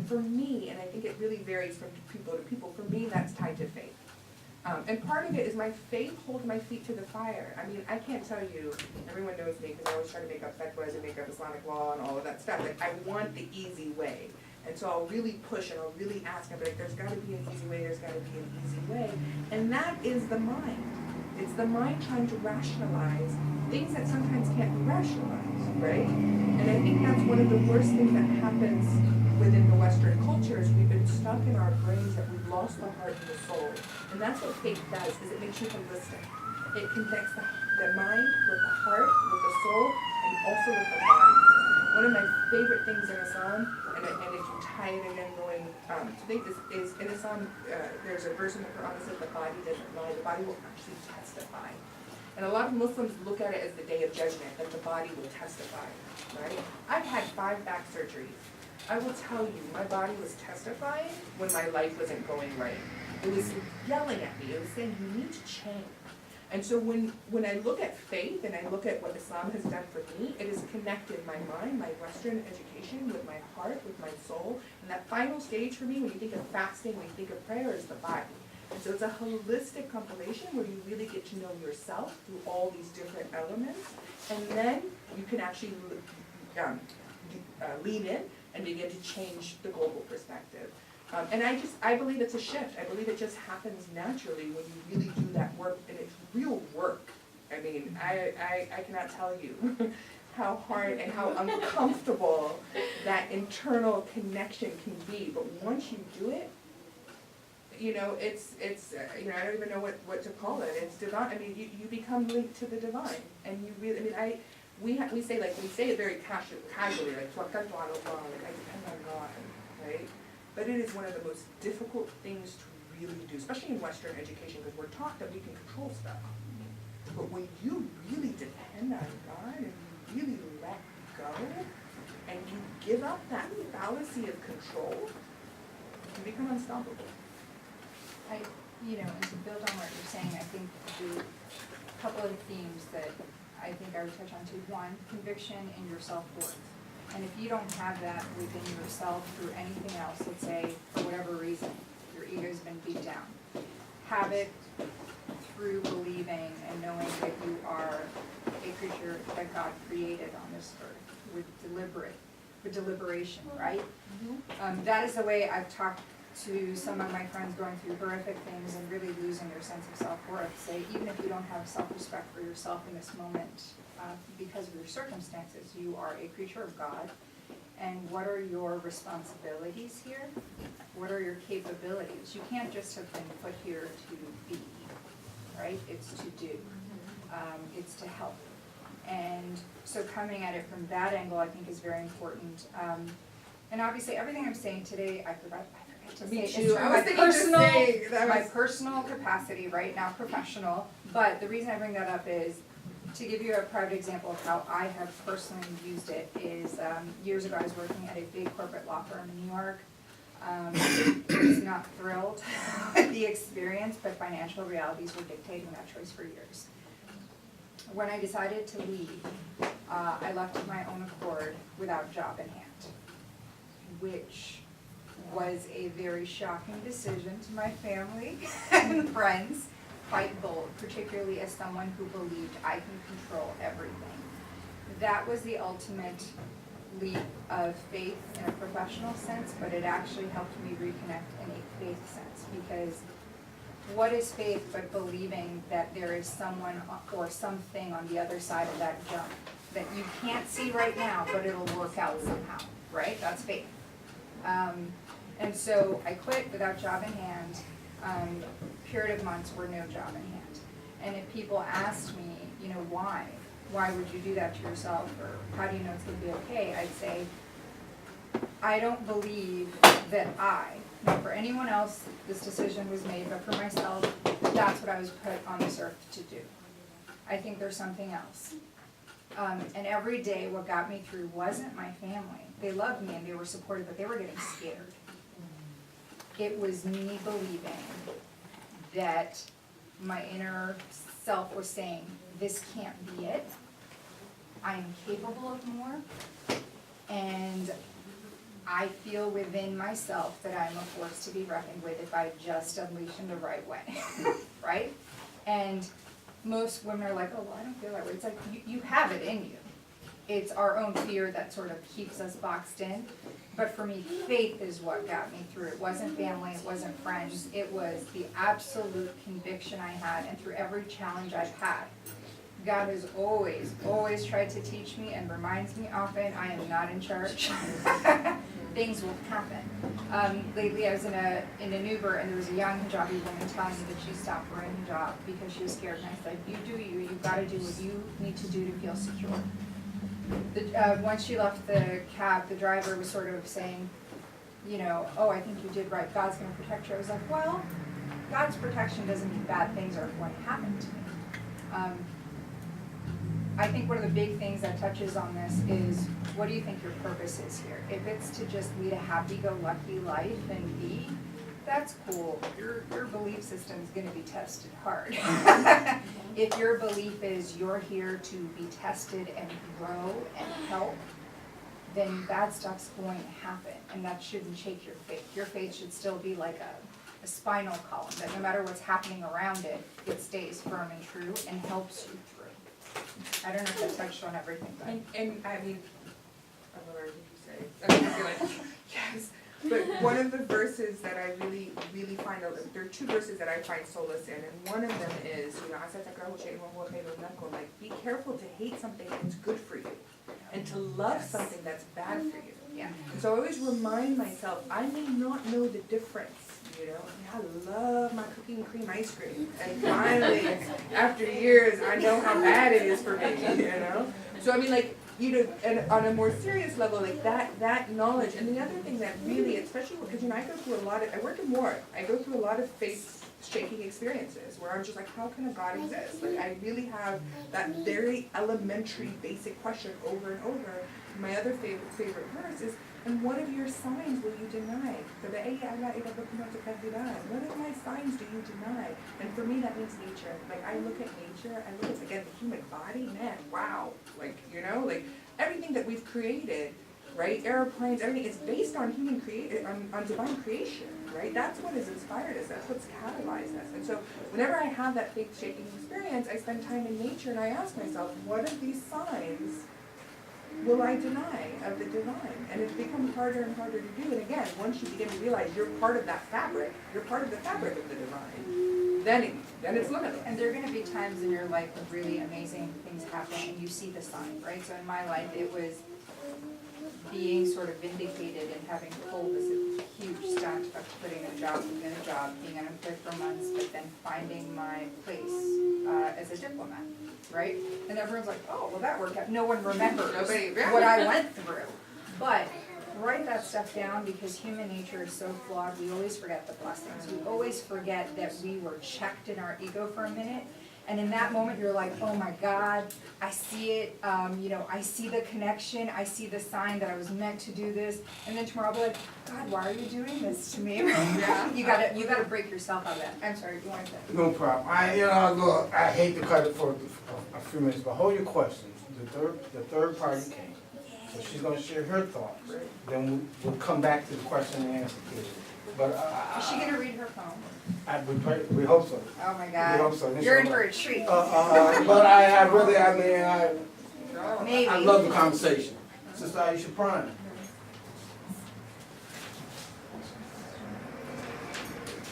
for me, and I think it really varies from people to people, for me that's tied to faith. And part of it is my faith holds my feet to the fire. I mean, I can't tell you, everyone knows me because I always try to make up fatwas and make up Islamic law and all of that stuff. Like, I want the easy way. And so I'll really push and I'll really ask, I'll be like, there's got to be an easy way, there's got to be an easy way. And that is the mind. It's the mind trying to rationalize things that sometimes can't be rationalized, right? And I think that's one of the worst things that happens within the Western culture is we've been stuck in our brains that we've lost the heart and the soul. And that's what faith does, is it makes you holistic. It connects the mind with the heart, with the soul, and also with the body. One of my favorite things in Islam, and if you tie it again going to think is in Islam, there's a verse in the Quran that says the body doesn't lie, the body will actually testify. And a lot of Muslims look at it as the day of judgment, that the body will testify, right? I've had 5 back surgeries. I will tell you, my body was testifying when my life wasn't going right. It was yelling at me, it was saying, you need to change. And so when I look at faith and I look at what Islam has done for me, it has connected my mind, my Western education, with my heart, with my soul. And that final stage for me, when you think of fasting, when you think of prayer, is the body. And so it's a holistic compilation where you really get to know yourself through all these different elements. And then you can actually lean in and begin to change the global perspective. And I believe it's a shift. I believe it just happens naturally when you really do that work, and it's real work. I mean, I cannot tell you how hard and how uncomfortable that internal connection can be. But once you do it, you know, it's you know, I don't even know what to call it. It's divine. I mean, you become linked to the divine, and you really. I mean, we say it very casually, like "Tawakkaltu ala Allah," like I depend on God, right? But it is one of the most difficult things to really do, especially in Western education, because we're taught that we can control stuff. But when you really depend on God and you really let go, and you give up that fallacy of control, you become unstoppable. You know, and to build on what you're saying, I think the couple of themes that I think I would touch on too. One, conviction in your self-worth. And if you don't have that within yourself through anything else, let's say for whatever reason, your ego's been beat down, have it through believing and knowing that you are a creature that God created on this earth with deliberation, right? Mm-hmm. That is the way I've talked to some of my friends going through horrific things and really losing their sense of self-worth. Say, even if you don't have self-respect for yourself in this moment, because of your circumstances, you are a creature of God. And what are your responsibilities here? What are your capabilities? You can't just have been put here to be, right? It's to do. It's to help. And so coming at it from that angle, I think, is very important. And obviously, everything I'm saying today, I forgot to say it's through my personal capacity, right? Now professional. But the reason I bring that up is to give you a private example of how I have personally used it is years ago I was working at a big corporate law firm in New York. I was not thrilled with the experience, but financial realities were dictating that choice for years. When I decided to leave, I left of my own accord without job in hand, which was a very shocking decision to my family and friends. Quite bold, particularly as someone who believed I can control everything. That was the ultimate leap of faith in a professional sense, but it actually helped me reconnect in a faith sense, because what is faith but believing that there is someone or something on the other side of that jump that you can't see right now, but it'll work out somehow, right? That's faith. And so I quit without job in hand. Period of months were no job in hand. And if people asked me, you know, why would you do that to yourself, or how do you know it's going to be okay, I'd say, I don't believe that not for anyone else this decision was made, but for myself, that's what I was put on this earth to do. I think there's something else. And every day what got me through wasn't my family. They loved me and they were supportive, but they were getting scared. It was me believing that my inner self was saying, this can't be it. I am capable of more. And I feel within myself that I'm a force to be reckoned with if I just unleash them the right way, right? And most women are like, oh, well, I don't feel that way. It's like, you have it in you. It's our own fear that sort of keeps us boxed in. But for me, faith is what got me through. It wasn't family, it wasn't friends. It was the absolute conviction I had, and through every challenge I've had. God has always, always tried to teach me and reminds me often I am not in charge. Things will happen. Lately I was in an Uber and there was a young hijabi woman telling me that she stopped wearing hijab because she was scared. And I said, you do you, you've got to do what you need to do to feel secure. Once she left the cab, the driver was sort of saying, you know, oh, I think you did right, God's going to protect you. I was like, well, God's protection doesn't mean bad things are going to happen to me. I think one of the big things that touches on this is, what do you think your purpose is here? If it's to just lead a happy-go-lucky life and be, that's cool. Your belief system is going to be tested hard. If your belief is you're here to be tested and grow and help, then bad stuff's going to happen, and that shouldn't shake your faith. Your faith should still be like a spinal column, that no matter what's happening around it, it stays firm and true and helps you through. I don't know if that touched on everything, but. And I mean, I don't know what you say. I mean, I feel like, yes. But one of the verses that I really, really find, there are two verses that I find solace in, and one of them is, you know, like, be careful to hate something that's good for you, and to love something that's bad for you. Yeah. So I always remind myself, I may not know the difference, you know. I love my cookie and cream ice cream, and finally, after years, I know how bad it is for me, you know. So I mean, like, you know, and on a more serious level, like that knowledge. And the other thing that really, especially because, you know, I go through a lot of, I work in war, I go through a lot of faith-shaking experiences where I'm just like, how can a God exist? Like, I really have that very elementary, basic question over and over. My other favorite verse is, and what of your signs will you deny? What of my signs do you deny? And for me, that means nature. Like, I look at nature, I look at, again, the human body, man, wow. Like, you know, like, everything that we've created, right, airplanes, everything is based on on divine creation, right? That's what has inspired us, that's what's catalyzed us. And so, whenever I have that faith-shaking experience, I spend time in nature and I ask myself, what of these signs will I deny of the divine? And it becomes harder and harder to do. And again, once you begin to realize you're part of that fabric, you're part of the fabric of the divine, then it's limitless. And there are going to be times in your life when really amazing things happen and you see the sign, right? So in my life, it was being sort of vindicated and having pulled this huge stunt of quitting a job within a job, being unemployed for months, but then finding my place as a diplomat, right? And everyone's like, oh, well, that worked out. No one remembers what I went through. But write that stuff down, because human nature is so flawed. We always forget the blessings. We always forget that we were checked in our ego for a minute. And in that moment, you're like, oh my God, I see it, you know, I see the connection, I see the sign that I was meant to do this. And then tomorrow I'll be like, God, why are you doing this to me? Yeah. You gotta break yourself out of that. I'm sorry, you wanted to? No problem. Look, I hate to cut it for a few minutes, but hold your questions. The third party came, so she's gonna share her thoughts. Then we'll come back to the question and answer period. But is she gonna read her poem? We hope so. Oh my God. We hope so. You're in for a treat. But I really, Maybe. I love the conversation. Sister Ieasha Prime.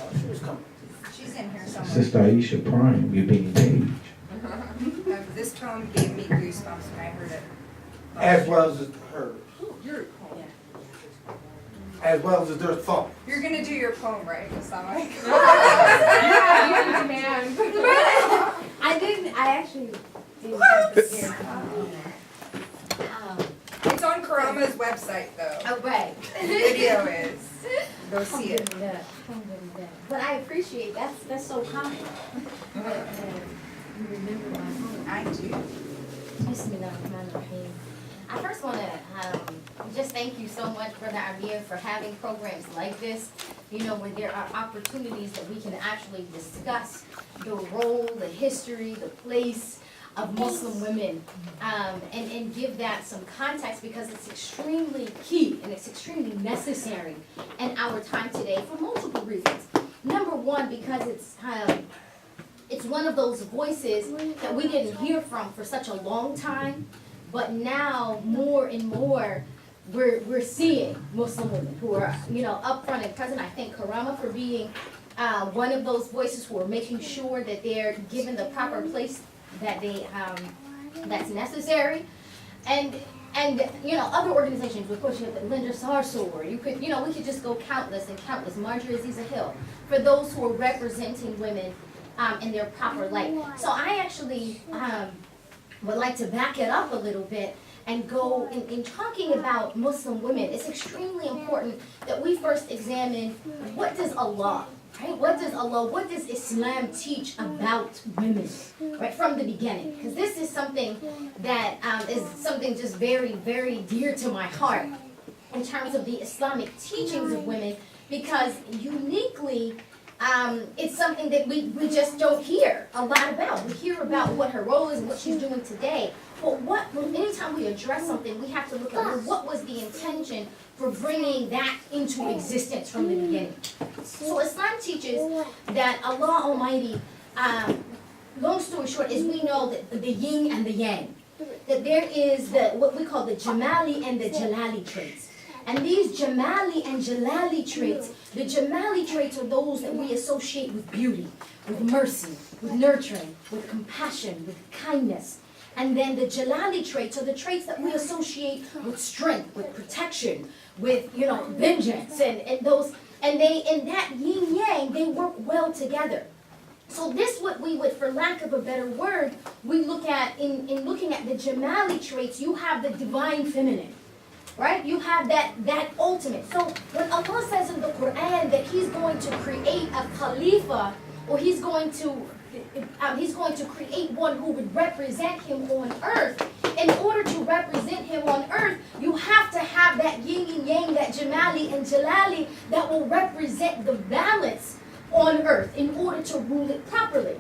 Oh, she was coming. She's in here somewhere. Sister Ieasha Prime, you're being paged. This poem gave me goosebumps when I heard it. As well as hers. You're As well as their thought. You're gonna do your poem, right, Islamic? yeah, you can demand. I actually didn't have to hear. It's on Karama's website, though. Oh, right. The video is. Go see it. Alhamdulillah. But I appreciate, that's so common. You remember my home. I do. Bismillahirrahmanirrahim. I first want to just thank you so much, Brother Amir, for having programs like this, you know, where there are opportunities that we can actually discuss the role, the history, the place of Muslim women, and give that some context, because it's extremely key and it's extremely necessary in our time today for multiple reasons. Number one, because it's one of those voices that we didn't hear from for such a long time, but now more and more we're seeing Muslim women who are, up front and present. I thank Karama for being one of those voices who are making sure that they're given the proper place that that's necessary. And other organizations, of course, you have the Linda Sarsour, we could just go countless and countless, Marjorie Aziza Hill, for those who are representing women in their proper light. So I actually would like to back it up a little bit and go in talking about Muslim women. It's extremely important that we first examine, what does Allah, right? What does Islam teach about women, right, from the beginning? Because this is something that is something just very, very dear to my heart in terms of the Islamic teachings of women, because uniquely, it's something that we just don't hear a lot about. We hear about what her role is and what she's doing today. But anytime we address something, we have to look at, well, what was the intention for bringing that into existence from the beginning. So Islam teaches that Allah Almighty, long story short, is we know that the yin and the yang, that there is what we call the Jamali and the Jalali traits. And these Jamali and Jalali traits, the Jamali traits are those that we associate with beauty, with mercy, with nurturing, with compassion, with kindness. And then the Jalali traits are the traits that we associate with strength, with protection, with, vengeance, and those, and they, in that yin yang, they work well together. So this, what we would, for lack of a better word, we look at, in looking at the Jamali traits, you have the divine feminine. Right? You have that ultimate. So when Allah says in the Quran that He's going to create a Khalifa, or He's going to create one who would represent Him on earth, in order to represent Him on earth, you have to have that yin and yang, that Jamali and Jalali, that will represent the balance on earth in order to rule it properly.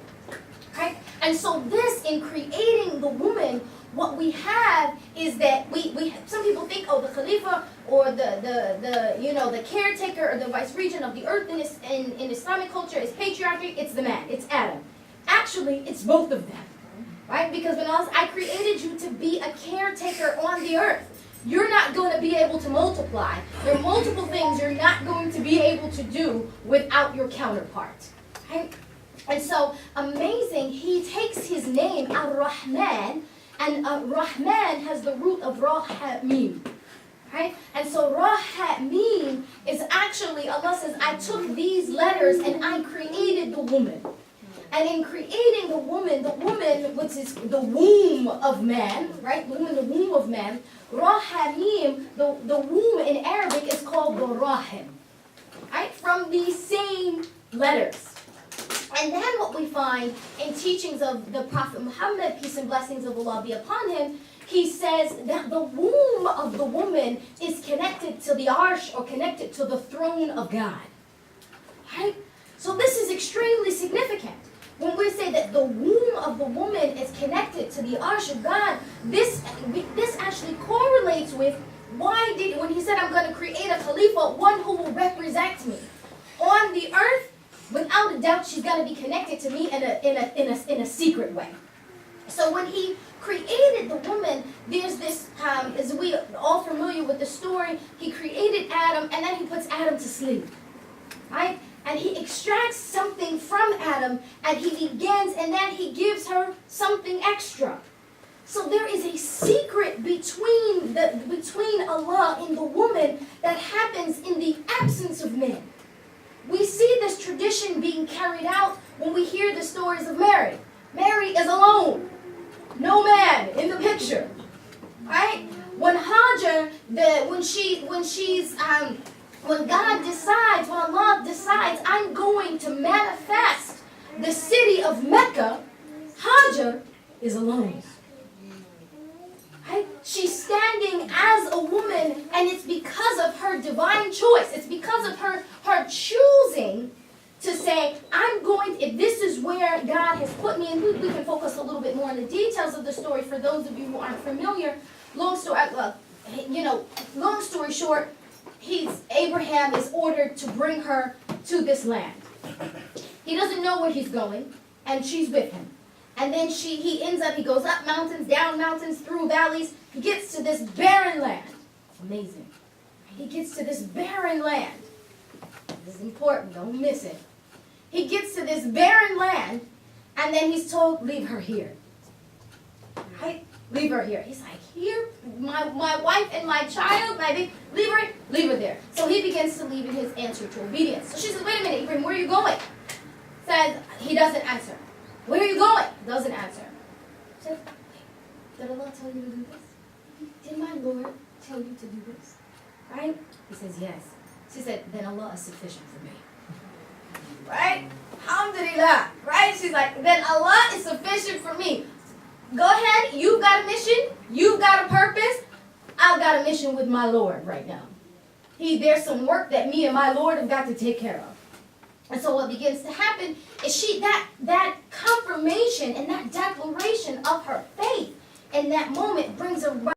Right? And so this, in creating the woman, what we have is that we some people think, the Khalifa or the caretaker or the vice regent of the earth in Islamic culture is patriarchy. It's the man. It's Adam. Actually, it's both of them, right? Because when I created you to be a caretaker on the earth, you're not going to be able to multiply. There are multiple things you're not going to be able to do without your counterpart, right? And so, amazing, He takes His name, Ar-Rahman, and Rahman has the root of Ra-Ha-Mim, right? And so Ra-Ha-Mim is actually, Allah says, I took these letters and I created the woman. And in creating the woman, which is the womb of man, right? The woman, the womb of man, Ra-Ha-Mim, the womb in Arabic is called the Rahim, right? From these same letters. And then what we find in teachings of the Prophet Muhammad, peace and blessings of Allah be upon him, he says that the womb of the woman is connected to the arsh, or connected to the throne of God. Right? So this is extremely significant. When we say that the womb of the woman is connected to the arsh of God, this actually correlates with when he said, I'm going to create a Khalifa, one who will represent me on the earth. Without a doubt, she's going to be connected to me in a secret way. So when He created the woman, there's this, as we are all familiar with the story, He created Adam, and then He puts Adam to sleep, right? And He extracts something from Adam, and He begins, and then He gives her something extra. So there is a secret between Allah and the woman that happens in the absence of men. We see this tradition being carried out when we hear the stories of Mary. Mary is alone. No man in the picture. Right? When Hajar, when Allah decides, I'm going to manifest the city of Mecca, Hajar is alone. Right? She's standing as a woman, and it's because of her divine choice. It's because of her choosing to say, I'm going, if this is where God has put me, and we can focus a little bit more on the details of the story for those of you who aren't familiar. Long story short, Abraham is ordered to bring her to this land. He doesn't know where he's going, and she's with him. And then he goes up mountains, down mountains, through valleys. He gets to this barren land. Amazing. He gets to this barren land. This is important, don't miss it. He gets to this barren land, and then he's told, leave her here. Right? Leave her here. He's like, here? My wife and my child, leave her there. So he begins to leave in his answer to obedience. So she says, wait a minute, Ibrahim, where are you going? Says, he doesn't answer. Where are you going? Doesn't answer. She says, did Allah tell you to do this? Did my Lord tell you to do this? Right? He says, yes. She said, then Allah is sufficient for me. Right? Alhamdulillah. Right? She's like, then Allah is sufficient for me. Go ahead. You've got a mission. You've got a purpose. I've got a mission with my Lord right now. There's some work that me and my Lord have got to take care of. And so what begins to happen is that confirmation and that declaration of her faith in that moment brings her right